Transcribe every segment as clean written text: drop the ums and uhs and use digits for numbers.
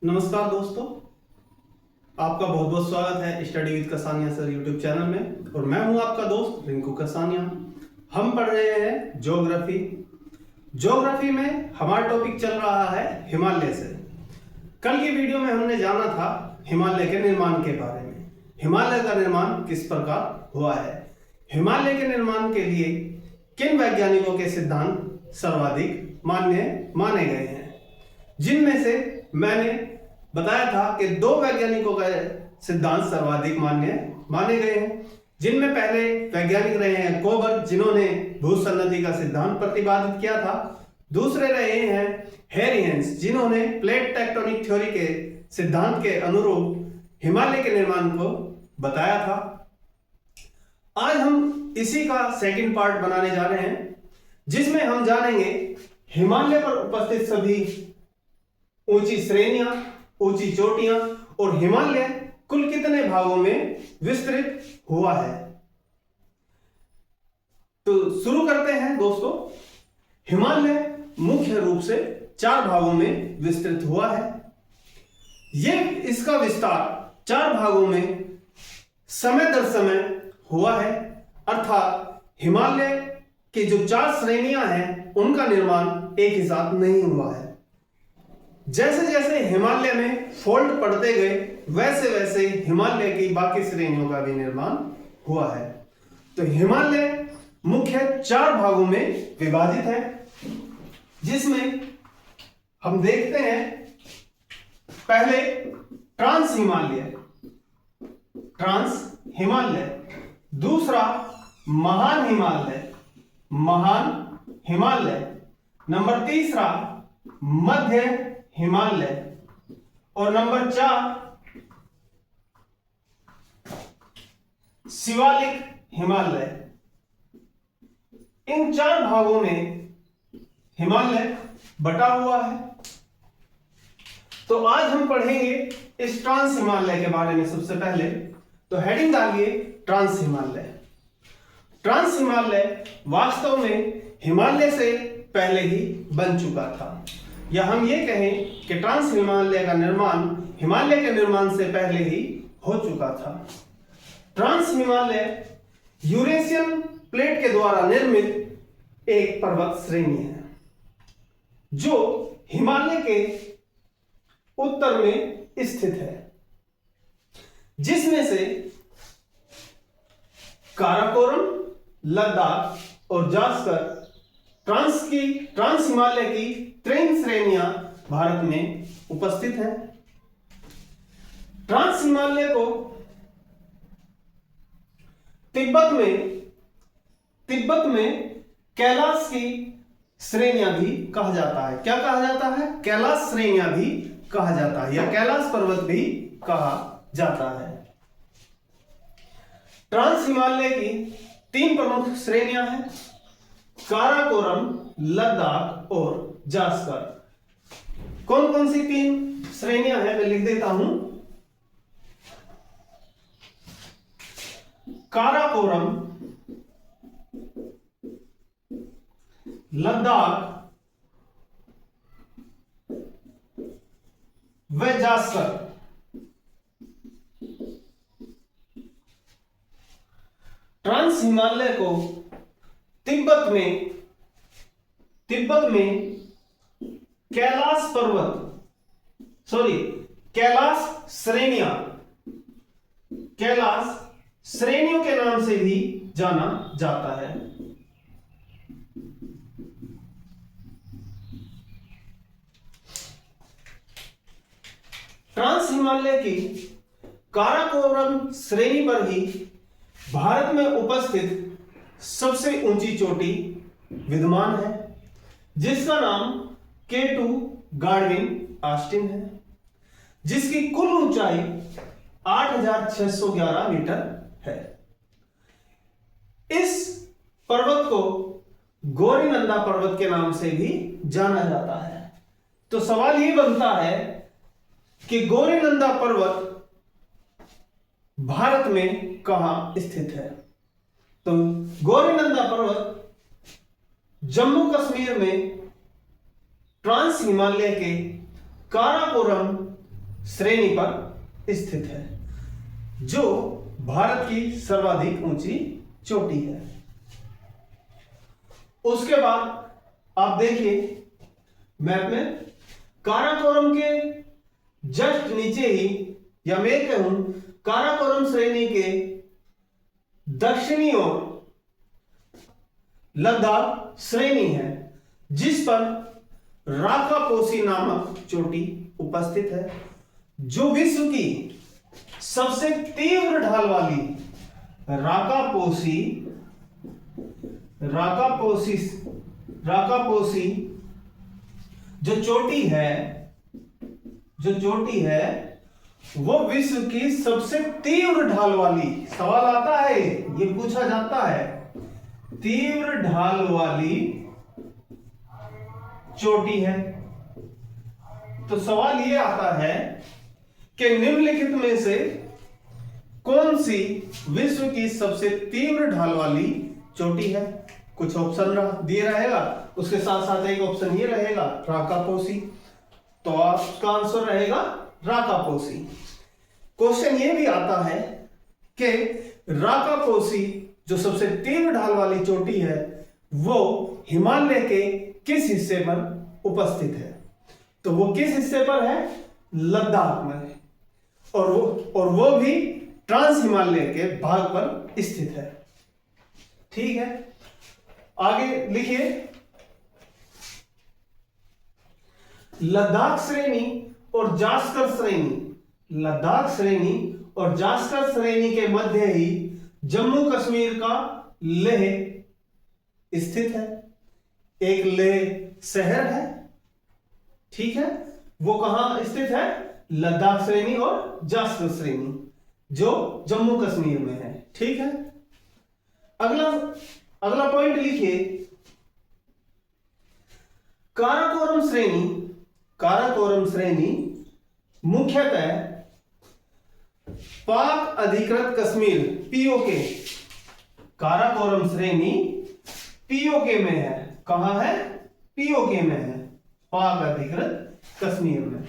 नमस्कार दोस्तों, आपका बहुत बहुत स्वागत है study with Kasania sir YouTube channel में। और मैं हूं आपका दोस्त रिंकू कसानिया। हम पढ़ रहे हैं ज्योग्राफी। ज्योग्राफी में हमारा टॉपिक चल रहा है हिमालय से। कल की वीडियो में हमने जाना था हिमालय के निर्माण के बारे में। हिमालय का निर्माण किस प्रकार हुआ है, हिमालय के निर्माण के लिए किन वैज्ञानिकों के सिद्धांत सर्वाधिक मान्य माने गए हैं, जिनमें से मैंने बताया था कि दो वैज्ञानिकों का सिद्धांत सर्वाधिक मान्य माने गए हैं, जिनमें पहले वैज्ञानिक रहे हैं कोबर, जिन्होंने भूसन्नति का सिद्धांत प्रतिपादित किया था। दूसरे रहे हैं हेरियंस, जिन्होंने प्लेट टेक्टोनिक थ्योरी के सिद्धांत के अनुरूप हिमालय के निर्माण को बताया था। आज हम इसी का सेकंड पार्ट बनाने जा रहे हैं, जिसमें हम जानेंगे हिमालय पर उपस्थित सभी ऊंची श्रेणियां, ऊंची चोटियां और हिमालय कुल कितने भागों में विस्तृत हुआ है। तो शुरू करते हैं दोस्तों। हिमालय मुख्य रूप से 4 भागों में विस्तृत हुआ है। इसका विस्तार 4 भागों में समय दर समय हुआ है, अर्थात हिमालय की जो 4 श्रेणियां हैं उनका निर्माण एक ही साथ नहीं हुआ है। जैसे जैसे हिमालय में फोल्ड पड़ते गए वैसे वैसे हिमालय की बाकी श्रेणियों का भी निर्माण हुआ है। तो हिमालय मुख्य 4 भागों में विभाजित है, जिसमें हम देखते हैं पहले ट्रांस हिमालय, दूसरा महान हिमालय, नंबर तीसरा मध्य हिमालय और नंबर 4 शिवालिक हिमालय। इन 4 भागों में हिमालय बटा हुआ है। तो आज हम पढ़ेंगे इस ट्रांस हिमालय के बारे में। सबसे पहले तो हेडिंग डालिए ट्रांस हिमालय। ट्रांस हिमालय वास्तव में हिमालय से पहले ही बन चुका था, या हम ये कहें कि ट्रांस हिमालय का निर्माण हिमालय के निर्माण से पहले ही हो चुका था। ट्रांस हिमालय यूरेशियन प्लेट के द्वारा निर्मित एक पर्वत श्रेणी है, जो हिमालय के उत्तर में स्थित है, जिसमें से काराकोरम, लद्दाख और जास्कर ट्रांस हिमालय की 3 श्रेणियां भारत में उपस्थित हैं। ट्रांस हिमालय को तिब्बत में कैलाश की श्रेणियां भी कहा जाता है। क्या कहा जाता है? कैलाश श्रेणियां भी कहा जाता है, या कैलाश पर्वत भी कहा जाता है। ट्रांस हिमालय की 3 प्रमुख श्रेणियां हैं, काराकोरम, लद्दाख और जास्कर। कौन कौन सी 3 श्रेणियां हैं मैं लिख देता हूं। काराकोरम, लद्दाख व जास्कर। ट्रांस हिमालय को तिब्बत में कैलाश श्रेणियों के नाम से भी जाना जाता है। ट्रांस हिमालय की काराकोरम श्रेणी पर ही भारत में उपस्थित सबसे ऊंची चोटी विद्यमान है, जिसका नाम K2 गार्डविन ऑस्टिन है, जिसकी कुल ऊंचाई 8611 मीटर है। इस पर्वत को गौरीनंदा पर्वत के नाम से भी जाना जाता है। तो सवाल यह बनता है कि गौरीनंदा पर्वत भारत में कहां स्थित है। तो गौरीनंदा पर्वत जम्मू कश्मीर में ट्रांस हिमालय के काराकोरम श्रेणी पर स्थित है, जो भारत की सर्वाधिक ऊंची चोटी है। उसके बाद आप देखिए मैप में, काराकोरम के जस्ट नीचे ही, या मैं कहूं काराकोरम श्रेणी के दक्षिणी ओर लद्दाख श्रेणी है, जिस पर राकापोसी नामक चोटी उपस्थित है, जो विश्व की सबसे तीव्र ढाल वाली राकापोसी जो चोटी है वो विश्व की सबसे तीव्र ढाल वाली, सवाल आता है, ये पूछा जाता है, तीव्र ढाल वाली चोटी है। तो सवाल ये आता है कि निम्नलिखित में से कौन सी विश्व की सबसे तीव्र ढाल वाली चोटी है। कुछ ऑप्शन दिए रहेगा, उसके साथ साथ एक ऑप्शन ये रहेगा राकापोसी, तो आपका आंसर रहेगा राकापोसी। क्वेश्चन ये भी आता है कि राकापोसी जो सबसे तीव्र ढाल वाली चोटी है वो हिमालय के किस हिस्से पर उपस्थित है। तो वो किस हिस्से पर है, लद्दाख में, और वो भी ट्रांस हिमालय के भाग पर स्थित है। ठीक है, आगे लिखिए, लद्दाख श्रेणी और जास्कर श्रेणी के मध्य ही जम्मू कश्मीर का लेह स्थित है। एक लेह शहर है, ठीक है, वो कहां स्थित है, लद्दाख श्रेणी और जास्कर श्रेणी, जो जम्मू कश्मीर में है। ठीक है, अगला पॉइंट लिखिए, काराकोरम श्रेणी मुख्यतः पाक अधिकृत कश्मीर पीओके, काराकोरम श्रेणी पीओके में है। कहां है, पीओके में है, पाक अधिकृत कश्मीर में।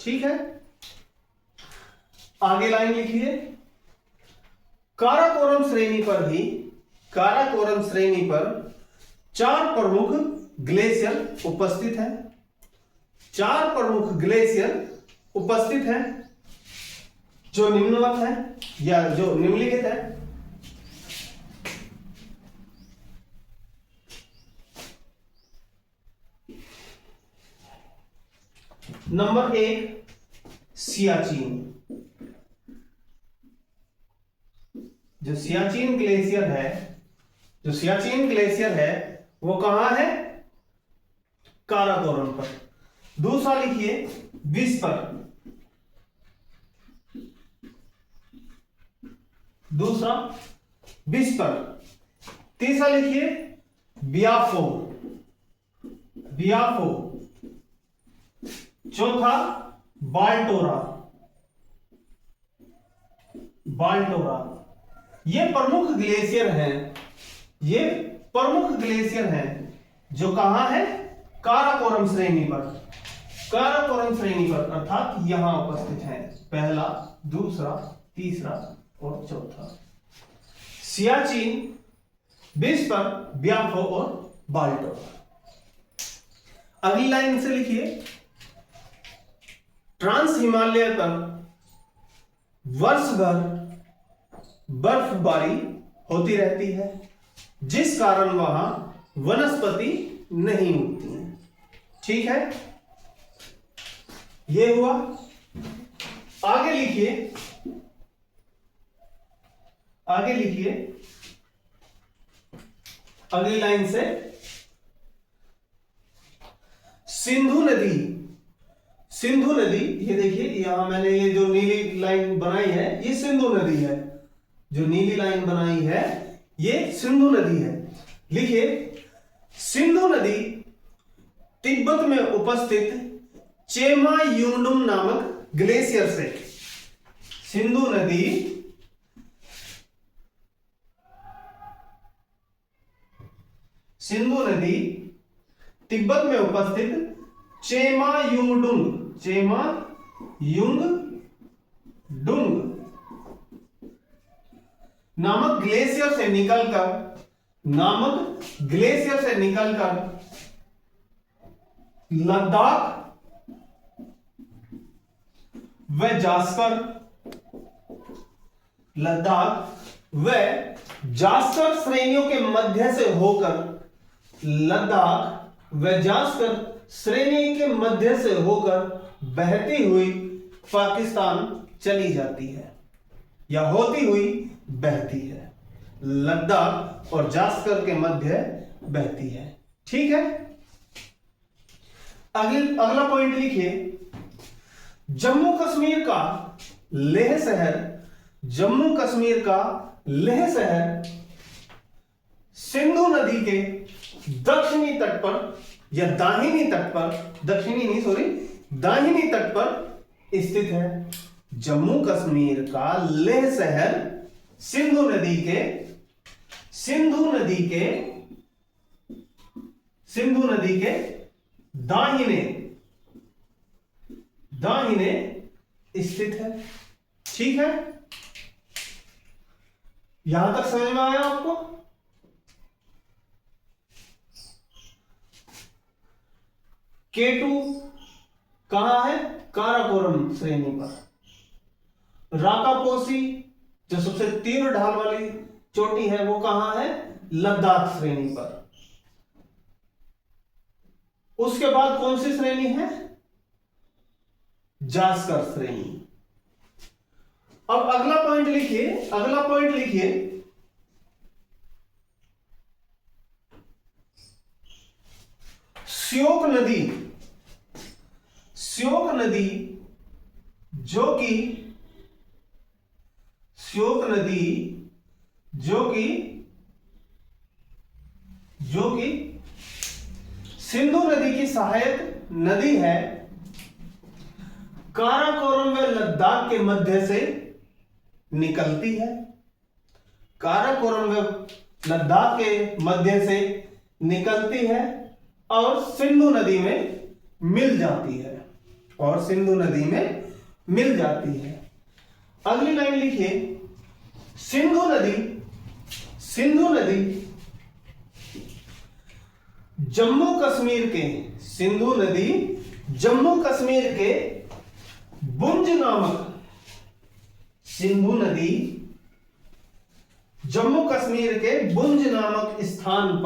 ठीक है, आगे लाइन लिखिए, काराकोरम श्रेणी पर 4 प्रमुख ग्लेशियर उपस्थित हैं। 4 प्रमुख ग्लेशियर उपस्थित हैं जो निम्नवत है या जो निम्नलिखित है। नंबर 1 सियाचिन, जो सियाचिन ग्लेशियर है वो कहां है, काराकोरम पर। दूसरा लिखिए विस्पर, तीसरा लिखिए बियाफो, चौथा बाल्टोरा। ये प्रमुख ग्लेशियर हैं जो कहां है, काराकोरम श्रेणी पर, अर्थात यहां उपस्थित हैं। पहला, दूसरा, तीसरा और चौथा, सियाचिन, विस्पर, ब्याफो और बाल्टोरा। अगली लाइन से लिखिए, ट्रांस हिमालय पर वर्ष भर बर्फबारी होती रहती है, जिस कारण वहां वनस्पति नहीं उगती है। ठीक है, ये हुआ। आगे लिखिए, अगली लाइन से, सिंधु नदी, ये देखिए यहां मैंने ये जो नीली लाइन बनाई है ये सिंधु नदी है, जो नीली लाइन बनाई है ये सिंधु नदी है। लिखिए, सिंधु नदी तिब्बत में उपस्थित चेमा युंगडुम नामक ग्लेशियर से, सिंधु नदी तिब्बत में उपस्थित चेमा युंग डुंग नामक ग्लेशियर से निकलकर लद्दाख व जास्कर श्रेणियों के मध्य से होकर बहती हुई पाकिस्तान चली जाती है या होती हुई बहती है। लद्दाख और जास्कर के मध्य बहती है। ठीक है, अगला पॉइंट लिखिए। जम्मू कश्मीर का लेह शहर सिंधु नदी के दक्षिणी तट पर या दाहिनी तट पर स्थित है। जम्मू कश्मीर का लेह शहर सिंधु नदी के दाहिने स्थित है। ठीक है, यहां तक समझ में आया आपको? K2 कहां है? काराकोरम श्रेणी पर। राकापोसी जो सबसे तीव्र ढाल वाली चोटी है वो कहां है? लद्दाख श्रेणी पर। उसके बाद कौन सी श्रेणी है? जास्कर श्रेणी। अब अगला पॉइंट लिखिए। श्योक नदी जो कि सिंधु नदी की सहायक नदी है, काराकोरम व लद्दाख के मध्य से निकलती है। काराकोरम व लद्दाख के मध्य से निकलती है और सिंधु नदी में मिल जाती है। अगली लाइन लिखिए। सिंधु नदी जम्मू कश्मीर के बुंज नामक स्थान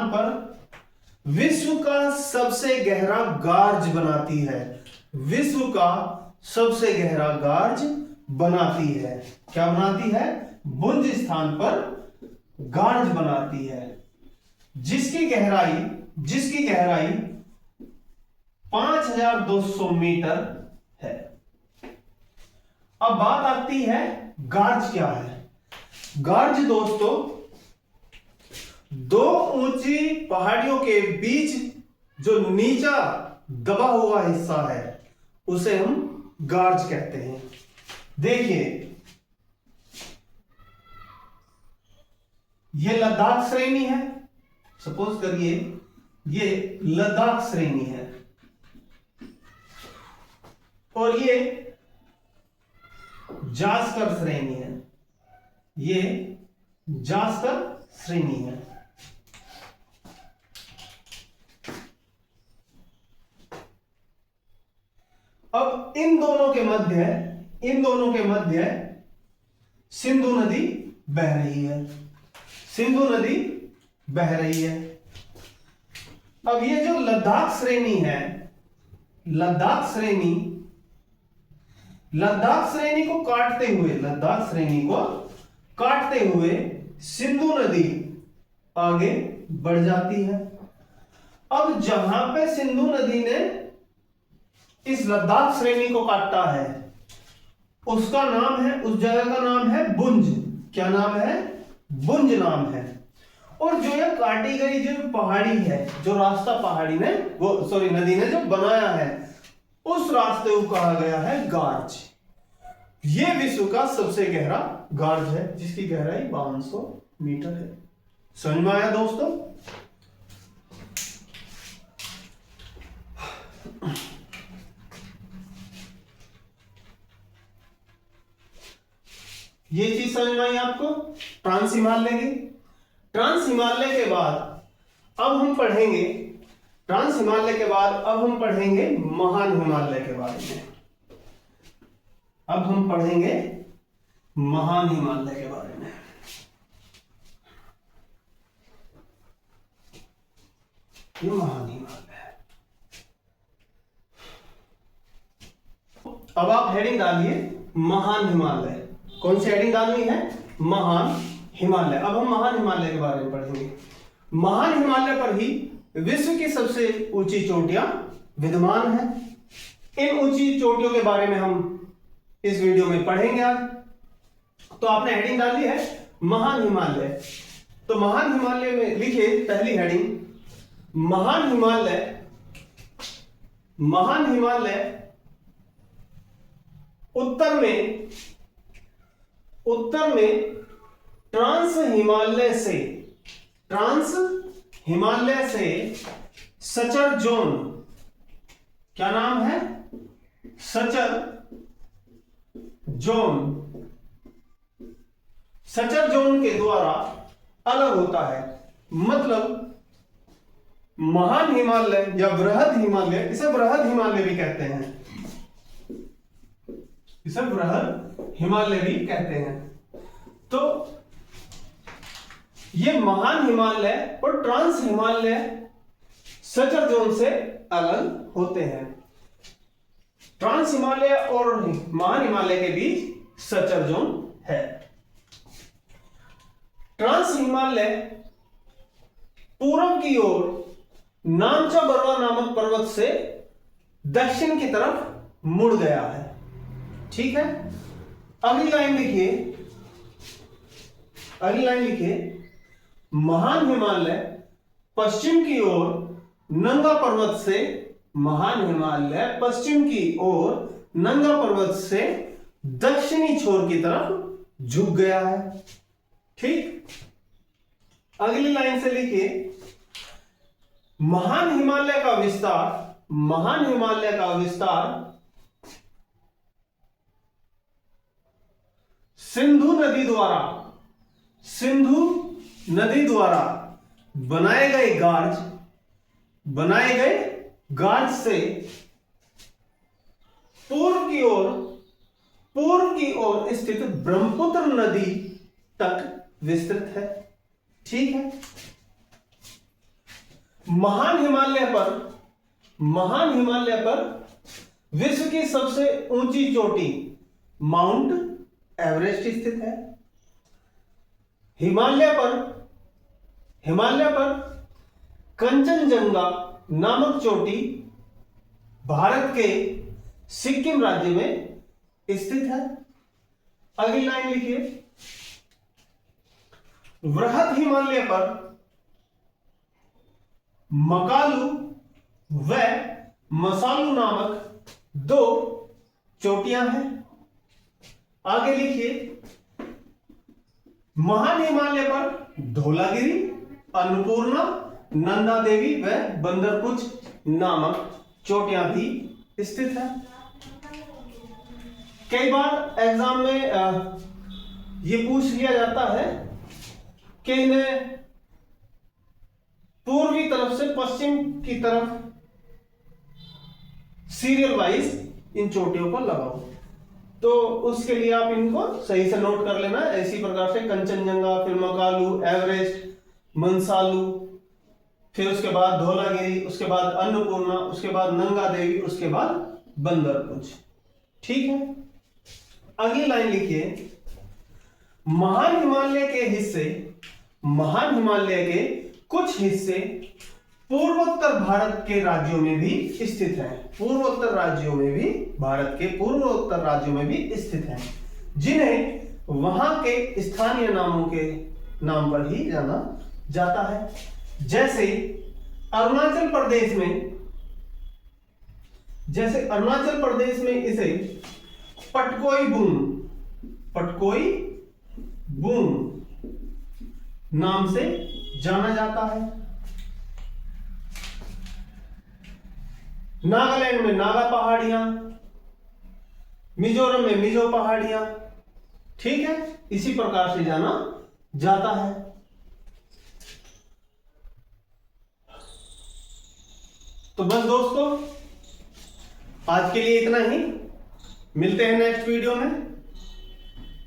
पर विश्व का सबसे गहरा गार्ज बनाती है। क्या बनाती है? बुंज स्थान पर गार्ज बनाती है, जिसकी गहराई 5200 मीटर है। अब बात आती है गार्ज क्या है। गार्ज दोस्तों, दो ऊंची पहाड़ियों के बीच जो नीचा दबा हुआ हिस्सा है उसे हम गार्ज कहते हैं। देखिए, ये लद्दाख श्रेणी है। सपोज करिए ये लद्दाख श्रेणी है और ये जास्कर श्रेणी है। अब इन दोनों के मध्य सिंधु नदी बह रही है। अब ये जो लद्दाख श्रेणी है, लद्दाख श्रेणी को काटते हुए सिंधु नदी आगे बढ़ जाती है। अब जहां पे सिंधु नदी ने इस लद्दाख श्रेणी को काटा है उस जगह का नाम है बुंज। क्या नाम है? बुंज नाम है। और जो ये काटी गई जो पहाड़ी है, जो रास्ता नदी ने जो बनाया है, उस रास्ते को कहा गया है गार्ज। ये विश्व का सबसे गहरा गार्ज है, जिसकी गहराई 5200 मीटर है। समझ में आया दोस्तों? ये चीज समझ में आई आपको, ट्रांस हिमालय की। ट्रांस हिमालय के बाद अब हम पढ़ेंगे, ट्रांस हिमालय के बाद अब हम पढ़ेंगे महान हिमालय के बारे में। अब हम पढ़ेंगे महान हिमालय के बारे में। ये महान हिमालय है। अब आप हेडिंग डालिए महान हिमालय। कौन सी हेडिंग डालनी है? महान हिमालय। अब हम महान हिमालय के बारे में पढ़ेंगे। महान हिमालय पर ही विश्व की सबसे ऊंची चोटियां विद्यमान हैं। इन ऊंची चोटियों के बारे में हम इस वीडियो में पढ़ेंगे आज। तो आपने हेडिंग डाली है महान हिमालय। तो महान हिमालय में लिखिए पहली हेडिंग, महान हिमालय। महान हिमालय उत्तर में ट्रांस हिमालय से सचर जोन, क्या नाम है? सचर जोन के द्वारा अलग होता है। मतलब महान हिमालय या बृहद हिमालय, इसे बृहद हिमालय भी कहते हैं, इसे बृहद हिमालय भी कहते हैं। तो ये महान हिमालय और ट्रांस हिमालय सचर जोन से अलग होते हैं। ट्रांस हिमालय और महान हिमालय के बीच सचर जोन है। ट्रांस हिमालय पूर्व की ओर नामचा बरवा नामक पर्वत से दक्षिण की तरफ मुड़ गया है। ठीक है, अगली लाइन लिखिए, महान हिमालय पश्चिम की ओर नंगा पर्वत से, महान हिमालय पश्चिम की ओर नंगा पर्वत से दक्षिणी छोर की तरफ झुक गया है। ठीक, अगली लाइन से लिखिए, महान हिमालय का विस्तार सिंधु नदी द्वारा बनाए गए गार्ज से पूर्व की ओर स्थित ब्रह्मपुत्र नदी तक विस्तृत है। ठीक है, महान हिमालय पर विश्व की सबसे ऊंची चोटी माउंट एवरेस्ट स्थित है। हिमालय पर कंचनजंगा नामक चोटी भारत के सिक्किम राज्य में स्थित है। अगली लाइन लिखिए, वृहद हिमालय पर मकालू व मसालू नामक दो चोटियां हैं। आगे लिखिए, महान हिमालय पर धौलागिरी, अन्नपूर्णा, नंदा देवी व बंदरपुच नामक चोटियां भी स्थित है। कई बार एग्जाम में ये पूछ लिया जाता है कि इन्हें पूर्वी तरफ से पश्चिम की तरफ सीरियल वाइज इन चोटियों को लगाओ। तो उसके लिए आप इनको सही से नोट कर लेना। इसी प्रकार से कंचनजंगा, फिर मकालू, एवरेस्ट, मंसालू, फिर उसके बाद धौलागिरी, उसके बाद अन्नपूर्णा, उसके बाद नंगा देवी, उसके बाद बंदरपुच। ठीक है, अगली लाइन लिखिए, महान हिमालय के कुछ हिस्से पूर्वोत्तर भारत के राज्यों में भी स्थित हैं। भारत के पूर्वोत्तर राज्यों में भी स्थित हैं, जिन्हें वहां के स्थानीय नामों के नाम पर ही जाना जाता है। जैसे अरुणाचल प्रदेश में इसे पटकोई बूम नाम से जाना जाता है। नागालैंड में नागा पहाड़ियां, मिजोरम में मिजो पहाड़ियां। ठीक है, इसी प्रकार से जाना जाता है। तो बस दोस्तों, आज के लिए इतना ही। मिलते हैं नेक्स्ट वीडियो में।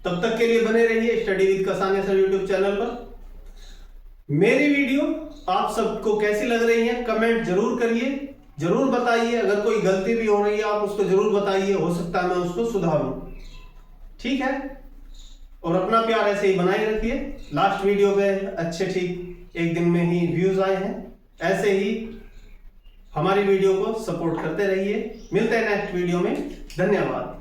तब तक के लिए बने रहिए study with Kasania sir YouTube channel पर। मेरी वीडियो आप सबको कैसी लग रही है कमेंट जरूर करिए, जरूर बताइए। अगर कोई गलती भी हो रही है आप उसको जरूर बताइए, हो सकता है मैं उसको सुधारूं। ठीक है, और अपना प्यार ऐसे ही बनाए रखिए। लास्ट वीडियो पे अच्छे ठीक 1 दिन में ही व्यूज आए हैं। ऐसे ही हमारी वीडियो को सपोर्ट करते रहिए। मिलते हैं नेक्स्ट वीडियो में। धन्यवाद।